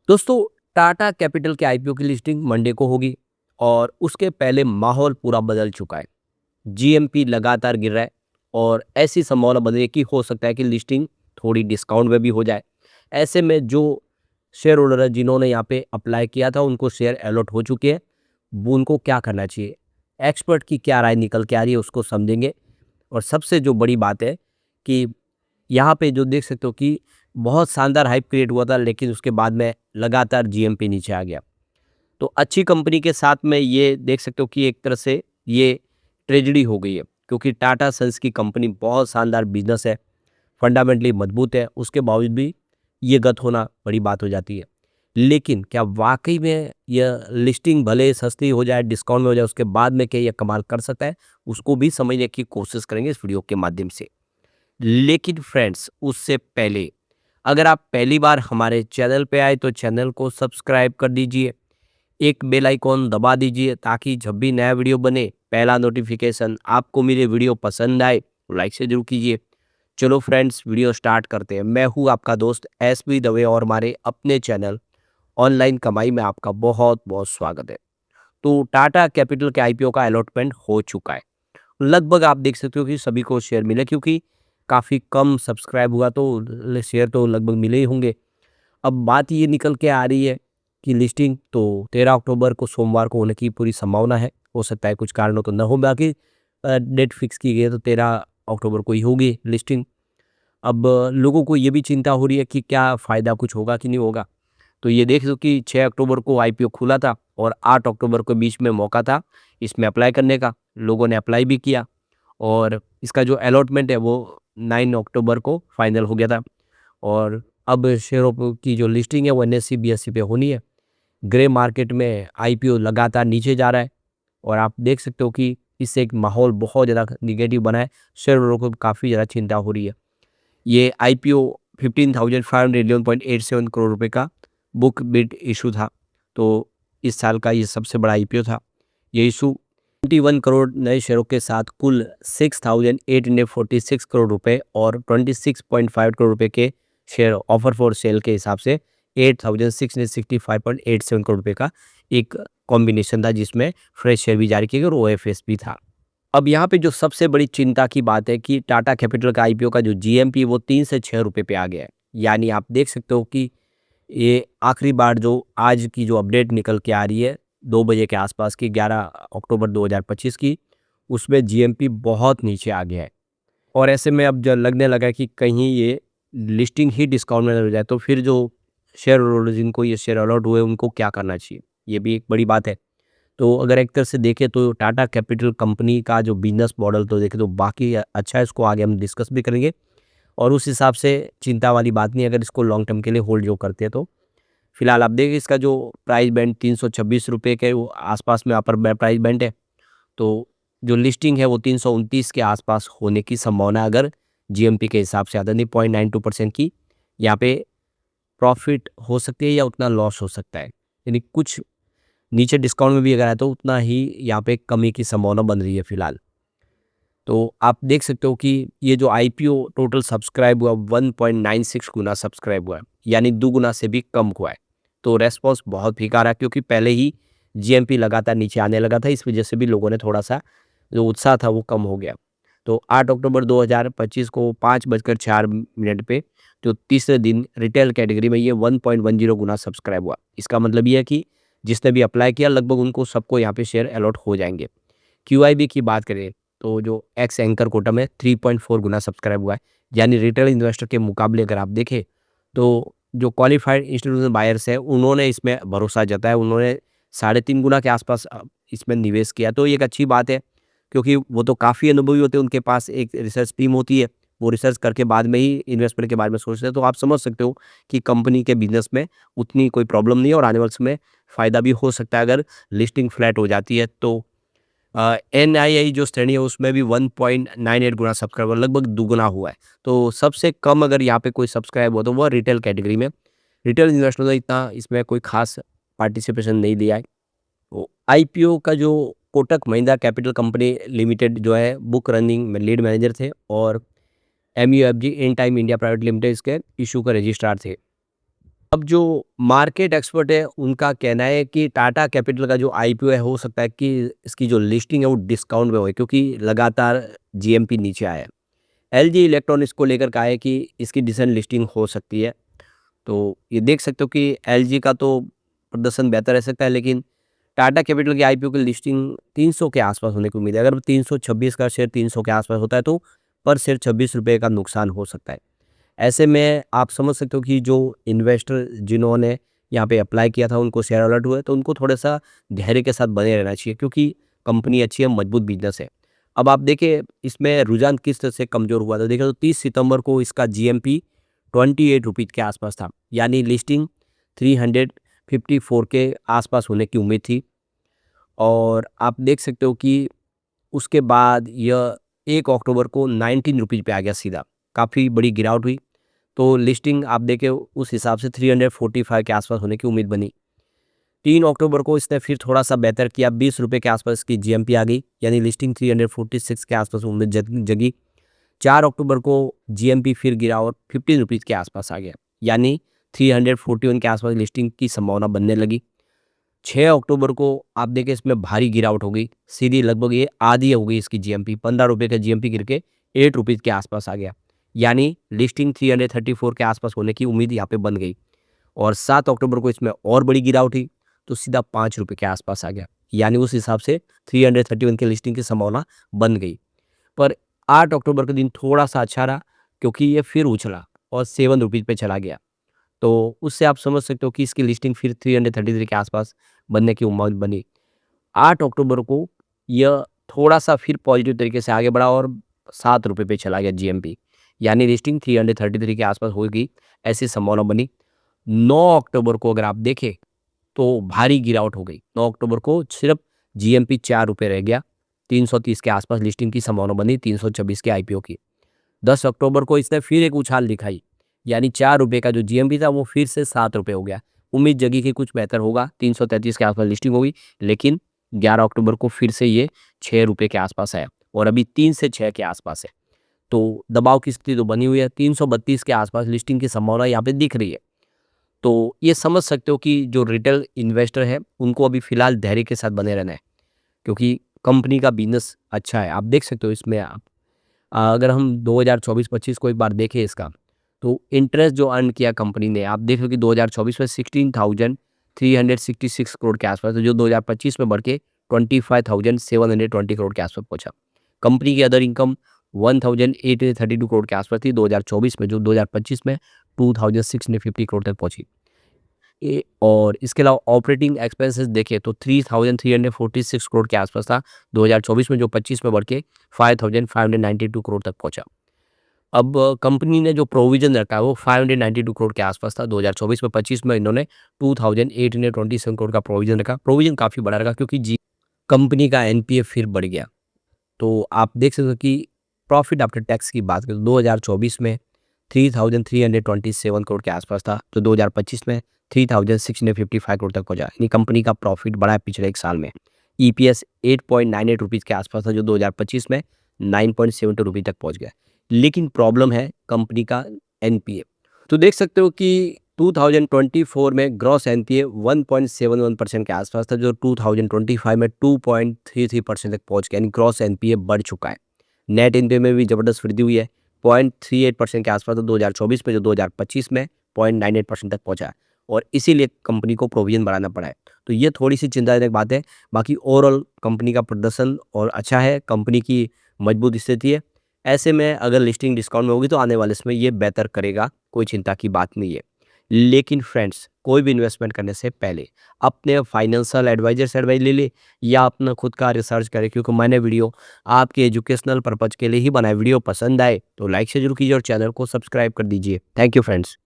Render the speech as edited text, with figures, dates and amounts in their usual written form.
दोस्तों, टाटा कैपिटल के आईपीओ की लिस्टिंग मंडे को होगी और उसके पहले माहौल पूरा बदल चुका है। जीएमपी लगातार गिर रहा है और ऐसी संभावना बन रही है कि हो सकता है कि लिस्टिंग थोड़ी डिस्काउंट में भी हो जाए। ऐसे में जो शेयर होल्डर है जिन्होंने यहाँ पे अप्लाई किया था उनको शेयर अलॉट हो चुके हैं। वो उनको क्या करना चाहिए, एक्सपर्ट की क्या राय निकल के आ रही है उसको समझेंगे। और सबसे जो बड़ी बात है कि यहाँ पे जो देख सकते हो कि बहुत शानदार हाइप क्रिएट हुआ था, लेकिन उसके बाद में लगातार जीएमपी नीचे आ गया। तो अच्छी कंपनी के साथ में ये देख सकते हो कि एक तरह से ये ट्रेजेडी हो गई है, क्योंकि टाटा सन्स की कंपनी बहुत शानदार बिजनेस है, फंडामेंटली मजबूत है, उसके बावजूद भी ये गत होना बड़ी बात हो जाती है। लेकिन क्या वाकई में यह लिस्टिंग भले सस्ती हो जाए, डिस्काउंट में हो जाए, उसके बाद में क्या यह कमाल कर सकता है, उसको भी समझने की कोशिश करेंगे इस वीडियो के माध्यम से। लेकिन फ्रेंड्स, उससे पहले अगर आप पहली बार हमारे चैनल पे आए तो चैनल को सब्सक्राइब कर दीजिए, एक बेल आइकॉन दबा दीजिए ताकि जब भी नया वीडियो बने पहला नोटिफिकेशन आपको मिले। वीडियो पसंद आए तो लाइक से जरूर कीजिए। चलो फ्रेंड्स, वीडियो स्टार्ट करते हैं। मैं हूँ आपका दोस्त एसबी दवे और हमारे अपने चैनल ऑनलाइन कमाई में आपका बहुत बहुत स्वागत है। तो टाटा कैपिटल के आईपीओ का अलॉटमेंट हो चुका है। लगभग आप देख सकते हो कि सभी को शेयर मिले, क्योंकि काफ़ी कम सब्सक्राइब हुआ तो शेयर तो लगभग मिले ही होंगे। अब बात ये निकल के आ रही है कि लिस्टिंग तो 13 अक्टूबर को सोमवार को होने की पूरी संभावना है। हो सकता है कुछ कारणों तो न हो, बाकी डेट फिक्स की गई है तो 13 अक्टूबर को ही होगी लिस्टिंग। अब लोगों को ये भी चिंता हो रही है कि क्या फ़ायदा कुछ होगा कि नहीं होगा। तो ये देख लो कि 6 अक्टूबर को आईपीओ खुला था और 8 अक्टूबर के बीच में मौका था इसमें अप्लाई करने का। लोगों ने अप्लाई भी किया और इसका जो अलॉटमेंट है वो 9 अक्टूबर को फाइनल हो गया था। और अब शेयरों की जो लिस्टिंग है वो एनएससी बीएससी पे होनी है। ग्रे मार्केट में आईपीओ लगातार नीचे जा रहा है और आप देख सकते हो कि इससे एक माहौल बहुत ज़्यादा निगेटिव बना है। शेयर होल्डरों को काफ़ी ज़्यादा चिंता हो रही है। ये आईपीओ 15,511.87 करोड़ रुपए का बुक बिड इशू था। तो इस साल का ये सबसे बड़ा आईपीओ था। ये इशू 21 करोड़ नए शेयरों के साथ कुल 6,846 करोड़ रुपए और 26.5 करोड़ रुपए के शेयर ऑफर फॉर सेल के हिसाब से 8,665.87 करोड़ रुपए का एक कॉम्बिनेशन था, जिसमें फ्रेश शेयर भी जारी किए गए और ओएफएस भी था। अब यहाँ पे जो सबसे बड़ी चिंता की बात है कि टाटा कैपिटल का आईपीओ का जो जीएमपी वो 3 से 6 रुपए पे आ गया है। यानी आप देख सकते हो कि ये आखिरी बार जो आज की जो अपडेट निकल के आ रही है 2 बजे के आसपास की 11 अक्टूबर 2025 की, उसमें जीएमपी बहुत नीचे आ गया है। और ऐसे में अब जब लगने लगा है कि कहीं ये लिस्टिंग ही डिस्काउंट में हो जाए तो फिर जो शेयर होल्डर जिनको ये शेयर अलॉट हुए उनको क्या करना चाहिए, ये भी एक बड़ी बात है। तो अगर एक तरह से देखें तो टाटा कैपिटल कंपनी का जो बिजनेस मॉडल तो देखें तो बाकी अच्छा है, इसको आगे हम डिस्कस भी करेंगे। और उस हिसाब से चिंता वाली बात नहीं अगर इसको लॉन्ग टर्म के लिए होल्ड जो करते हैं तो। फिलहाल आप देखिए इसका जो प्राइस बैंड 326 रुपये के वो आसपास में अपर प्राइस बैंड है। तो जो लिस्टिंग है वो 329 के आसपास होने की संभावना है, अगर जीएमपी के हिसाब से आता नहीं 0.92% की यहाँ पे प्रॉफिट हो सकती है या उतना लॉस हो सकता है। यानी कुछ नीचे डिस्काउंट में भी अगर आए तो उतना ही यहाँ पे कमी की संभावना बन रही है फिलहाल। तो आप देख सकते हो कि ये जो आईपीओ टोटल सब्सक्राइब हुआ 1.96 गुना सब्सक्राइब हुआ है, यानी 2 गुना से भी कम हुआ है। तो रेस्पॉन्स बहुत फीका रहा, क्योंकि पहले ही जीएमपी लगातार नीचे आने लगा था, इस वजह से भी लोगों ने थोड़ा सा जो उत्साह था वो कम हो गया। तो 8 अक्टूबर 2025 को 5:04 पे जो तीसरे दिन रिटेल कैटेगरी में ये 1.10 गुना सब्सक्राइब हुआ। इसका मतलब ये है कि जिसने भी अप्लाई किया लगभग उनको सबको यहाँ पे शेयर अलॉट हो जाएंगे। क्यूआईबी की बात करें तो जो एक्स एंकर कोटा में 3.4 गुना सब्सक्राइब हुआ है। यानी रिटेल इन्वेस्टर के मुकाबले अगर आप देखें तो जो क्वालिफाइड इंस्टीट्यूशनल बायर्स है उन्होंने इसमें भरोसा जताया, उन्होंने 3.5 गुना के आसपास इसमें निवेश किया। तो ये एक अच्छी बात है, क्योंकि वो तो काफ़ी अनुभवी होते हैं, उनके पास एक रिसर्च टीम होती है, वो रिसर्च करके बाद में ही इन्वेस्टमेंट के बारे में सोचते हैं। तो आप समझ सकते हो कि कंपनी के बिजनेस में उतनी कोई प्रॉब्लम नहीं है और आने वाले समय फ़ायदा भी हो सकता है अगर लिस्टिंग फ्लैट हो जाती है तो। एनआईआई जो श्रेणी है उसमें भी 1.98 गुना सब्सक्राइबर लगभग दुगुना हुआ है। तो सबसे कम अगर यहाँ पे कोई सब्सक्राइब हो तो वह रिटेल कैटेगरी में। रिटेल इन्वेस्टर ने इतना इसमें कोई खास पार्टिसिपेशन नहीं दिया है। तो आईपीओ का जो Kotak Mahindra capital company limited जो है बुक रनिंग में लीड मैनेजर थे और MUFG in time India private limited इसके इशू का रजिस्ट्रार थे। अब जो मार्केट एक्सपर्ट है उनका कहना है कि टाटा कैपिटल का जो आईपीओ है हो सकता है कि इसकी जो लिस्टिंग है वो डिस्काउंट में हो क्योंकि लगातार जीएमपी नीचे आया है। एलजी इलेक्ट्रॉनिक्स को लेकर कहा है कि इसकी डिसेंट लिस्टिंग हो सकती है। तो ये देख सकते हो कि एलजी का तो प्रदर्शन बेहतर रह सकता है, लेकिन टाटा कैपिटल की आईपीओ की लिस्टिंग 300 के आसपास होने की उम्मीद है। अगर 326 का शेयर 300 के आसपास होता है तो पर शेयर 26 रुपये का नुकसान हो सकता है। ऐसे में आप समझ सकते हो कि जो इन्वेस्टर जिन्होंने यहाँ पे अप्लाई किया था उनको शेयर अलर्ट हुए, तो उनको थोड़ा-सा धैर्य के साथ बने रहना चाहिए क्योंकि कंपनी अच्छी है, मजबूत बिज़नेस है। अब आप देखिए इसमें रुझान किस तरह से कमज़ोर हुआ था। देखिए तो 30 सितंबर को इसका जीएमपी ₹28 के आसपास था, यानी लिस्टिंग 354 के आसपास होने की उम्मीद थी। और आप देख सकते हो कि उसके बाद यह 1 अक्टूबर को ₹19 पे आ गया सीधा, काफ़ी बड़ी गिरावट हुई। तो लिस्टिंग आप देखें उस हिसाब से 345 के आसपास होने की उम्मीद बनी। 3 अक्टूबर को इसने फिर थोड़ा-सा बेहतर किया, ₹20 के आसपास इसकी जीएमपी आ गई, यानी लिस्टिंग 346 के आसपास उम्मीद जगी। 4 अक्टूबर को जीएमपी फिर गिरा और ₹15 के आसपास आ गया, यानी 341 के आसपास लिस्टिंग की संभावना बनने लगी। 6 अक्टूबर को आप देखें इसमें भारी गिरावट हो गई, सीधी लगभग ये आधी हो गई इसकी जीएमपी, ₹15 का जीएमपी गिर के ₹8 के आसपास आ गया, यानी लिस्टिंग 334 के आसपास होने की उम्मीद यहाँ पे बन गई। और 7 अक्टूबर को इसमें और बड़ी गिरावट हुई, तो सीधा ₹5 के आसपास आ गया, यानी उस हिसाब से 331 की लिस्टिंग की संभावना बन गई। पर 8 अक्टूबर के दिन थोड़ा-सा अच्छा रहा क्योंकि ये फिर उछला और ₹7 पे चला गया। तो उससे आप समझ सकते हो कि इसकी लिस्टिंग फिर 333 के आसपास बनने की उम्मीद बनी। 8 अक्टूबर को यह थोड़ा-सा फिर पॉजिटिव तरीके से आगे बढ़ा और ₹7 पे चला गया जीएमपी, यानी लिस्टिंग 333 के आसपास होगी, ऐसी संभावना बनी। 9 अक्टूबर को अगर आप देखें तो भारी गिरावट हो गई। 9 अक्टूबर को सिर्फ जीएमपी ₹4 रह गया, 330 के आसपास लिस्टिंग की संभावना बनी 326 के आईपीओ की। 10 अक्टूबर को इसने फिर एक उछाल दिखाई, यानी ₹4 का जो जीएमपी था वो फिर से ₹7 हो गया। उम्मीद जगी कि कुछ बेहतर होगा, 333 के आसपास लिस्टिंग होगी, लेकिन 11 अक्टूबर को फिर से ये ₹6 के आसपास आया और अभी 3 से 6 के आसपास है। तो दबाव की स्थिति तो बनी हुई है, 332 के आसपास लिस्टिंग की संभावना यहाँ पे दिख रही है। तो ये समझ सकते हो कि जो रिटेल इन्वेस्टर है उनको अभी फ़िलहाल धैर्य के साथ बने रहना है, क्योंकि कंपनी का बिज़नेस अच्छा है। आप देख सकते हो इसमें आप अगर हम 2024-25 को एक बार देखें इसका, तो इंटरेस्ट जो अर्न किया कंपनी ने, आप देख लो कि 2024 में 16,366 करोड़ के आसपास है, जो 2025 में बढ़ के 25,720 करोड़ के आसपास पहुँचा। कंपनी की अदर इनकम 1,832 करोड़ के आसपास थी 2024 में, जो 2025 में 2,650 करोड़ तक पहुँची। और इसके अलावा ऑपरेटिंग एक्सपेंसेस देखें तो 3,346 करोड़ के आसपास था 2024 में, जो 25 में बढ़ के 5,592 करोड़ तक पहुंचा। अब कंपनी ने जो प्रोविजन रखा है वो 592 करोड़ के आसपास था 2024 में। 25 में इन्होंने 2,827 करोड़ का प्रोविजन रखा। प्रोविजन काफ़ी बड़ा रखा क्योंकि जी कंपनी का एनपीए फिर बढ़ गया। तो आप देख सकते हो कि प्रॉफिट आफ्टर टैक्स की बात करें तो 2024 में 3,327 करोड़ के आसपास था, जो 2025 में 3,655 करोड़ तक पहुंचा, यानी कंपनी का प्रॉफिट बढ़ा है पिछले एक साल में। ईपीएस 8.98 रुपीज़ के आसपास था, जो 2025 में 9.72 रुपये तक पहुंच गया। लेकिन प्रॉब्लम है कंपनी का एनपीए। तो देख सकते हो कि 2024 में ग्रॉस एनपीए 1.71% के आसपास था, जो 2025 में 2.33% तक पहुंच गया, यानी ग्रॉस एनपीए बढ़ चुका है। नेट एनपीए में भी जबरदस्त वृद्धि हुई है, 0.38% के आसपास था 2024 में, जो 2025 में 0.98% तक पहुंचा है और इसीलिए कंपनी को प्रोविजन बढ़ाना पड़ा है। तो ये थोड़ी सी चिंताजनक बात है। बाकी ओवरऑल कंपनी का प्रदर्शन और अच्छा है, कंपनी की मजबूत स्थिति है। ऐसे में अगर लिस्टिंग डिस्काउंट में होगी तो आने वाले समय ये बेहतर करेगा, कोई चिंता की बात नहीं है। लेकिन फ्रेंड्स, कोई भी इन्वेस्टमेंट करने से पहले अपने फाइनेंशियल एडवाइजर से एडवाइस ले ले या अपना खुद का रिसर्च करें, क्योंकि मैंने वीडियो आपके एजुकेशनल पर्पज के लिए ही बनाया। वीडियो पसंद आए तो लाइक से जरूर कीजिए और चैनल को सब्सक्राइब कर दीजिए। Thank you friends.